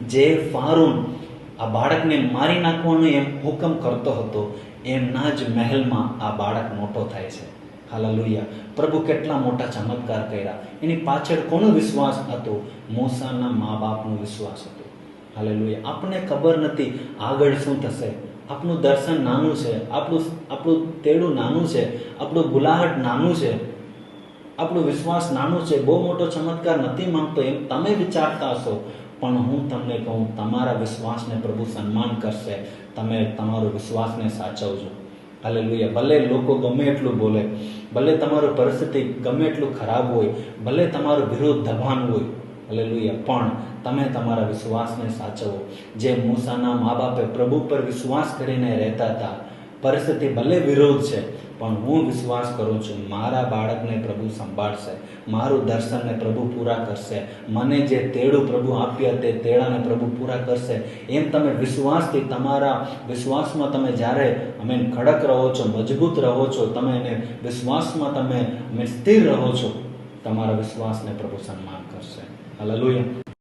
જે ફારૂન આ બાળકને મારી નાખવાનો એમ હુકમ કરતો હતો, એમના જ મહેલમાં આ બાળક મોટો થાય છે. હાલેલુયા. પ્રભુ કેટલા મોટા ચમત્કાર કર્યા. એની પાછળ કોનો વિશ્વાસ હતો? મૂસાના મા બાપનો વિશ્વાસ હતો. હાલેલુયા. આપણને ખબર નથી આગળ શું થશે. આપણું દર્શન નાનું છે, આપણું તેડું નાનું છે, આપણું ગુલાહટ નાનું છે, આપણું વિશ્વાસ નાનું છે, બહુ મોટો ચમત્કાર નથી માંગતો એમ તમે વિચારતા હશો. પણ હું તમને કહું, તમારા વિશ્વાસને પ્રભુ સન્માન કરશે. તમે તમારો વિશ્વાસને સાચવજો. હાલેલુયા. ભલે લોકો ગમે એટલું બોલે, ભલે તમારું પરિસ્થિતિ ગમે એટલું ખરાબ હોય, ભલે તમારું વિરોધ દબાણ હોય, હાલેલુયા, પણ તમે તમારા વિશ્વાસને સાચવો. જે મૂસાના મા બાપે પ્રભુ પર વિશ્વાસ કરીને રહેતા હતા. પરિસ્થિતિ ભલે વિરોધ છે, પણ હું વિશ્વાસ કરું છું મારા બાળકને પ્રભુ સંભાળશે, મારું દર્શનને પ્રભુ પૂરા કરશે, મને જે તેડું પ્રભુ આપ્યા તે તેડાને પ્રભુ પૂરા કરશે. એમ તમે વિશ્વાસથી, તમારા વિશ્વાસમાં તમે જ્યારે કડક રહો છો, મજબૂત રહો છો, તમે એને વિશ્વાસમાં તમે સ્થિર રહો છો, તમારા વિશ્વાસને પ્રભુ સન્માન કરશે. હાલેલુયા.